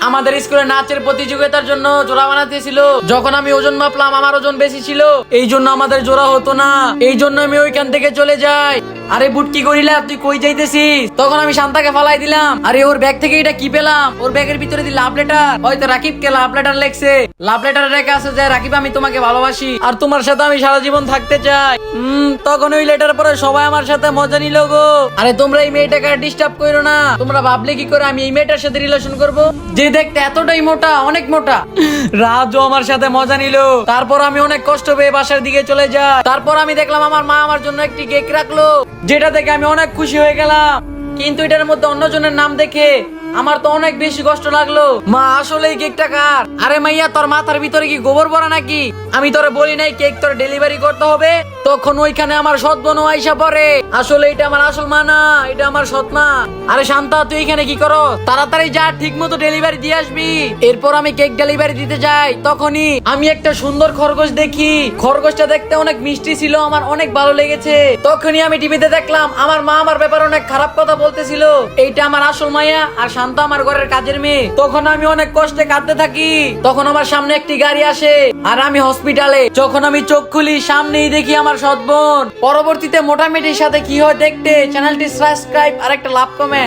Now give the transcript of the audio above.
আমাদের স্কুলে নাচের প্রতিযোগিতার জন্য জোড়া বানাতেছিল। যখন আমি ওজন মাপলাম আমার ওজন বেশি ছিল, এই জন্য আমাদের জোড়া হতো না। এই জন্য আমি ওইখান থেকে চলে যাই। আরে বুট কি করিলা, তুই কই যাইতেছিস? তখন আমি শান্তাকে ফালাই দিলাম। আরে ওর ব্যাগ থেকে এটা কি পেলাম? ওর ব্যাগের ভিতরে দি লাভ লেটার। হয়তো রাকিবকে লাভ লেটার লেখছে। লাভ লেটার রেখে আছে যে, রাকিব আমি তোমাকে ভালোবাসি আর তোমার সাথে আমি সারা জীবন থাকতে চাই। তখন ওই লেটার পরে সবাই আমার সাথে মজা নিল গো। আরে তোমরা এই মেয়েটাকে ডিস্টার্ব করো না। তোমরা ভাবলে কি করে আমি এই মেয়েটার সাথে রিলেশন করব, যে দেখতে এতটাই মোটা, অনেক মোটা। রাজও আমার সাথে মজা নিল। তারপর আমি অনেক কষ্ট পেয়ে বাসার দিকে চলে যাই। তারপর আমি দেখলাম আমার মা আমার জন্য একটি কেক রাখলো, যেটা দেখে আমি অনেক খুশি হয়ে গেলাম। কিন্তু এটার মধ্যে অন্যজনের নাম দেখে আমার তো অনেক বেশি কষ্ট লাগলো। মা আসলে এই কেকটা কার? আরে মাইয়া, তোর মাথার ভিতরে কি গোবর ভরা নাকি? আমি তোরে বলি নাই কেক তোর ডেলিভারি করতে হবে? তখন ওইখানে আমার সৎ বোন আইসা পড়ে। আসলে এটা আমার আসল মা না, এটা আমার সৎ মা। আরে শান্তা, তুই এখানে কি করো? তাড়াতাড়ি যা, ঠিক মতো ডেলিভারি দিয়ে আসবি। এরপর আমি কেক ডেলিভারি দিতে যাই। তখনই আমি একটা সুন্দর খরগোশ দেখি। খরগোশটা দেখতে অনেক মিষ্টি ছিল, আমার অনেক ভালো লেগেছে। তখনই আমি টিভিতে দেখলাম আমার মা আমার ব্যাপারে অনেক খারাপ কথা বলতেছিল। এইটা আমার আসল মাইয়া আর শান্ত আমার ঘরের কাজের মেয়ে। তখন আমি অনেক কষ্টে কাঁদতে থাকি। তখন আমার সামনে একটি গাড়ি আসে আর আমি হসপিটালে। যখন আমি চোখ খুলি, সামনেই দেখি আমার সৎ বোন। পরবর্তীতে মোটামুটির সাথে কি হয় দেখতে চ্যানেলটি সাবস্ক্রাইব আর একটা লাভ কমেন্ট।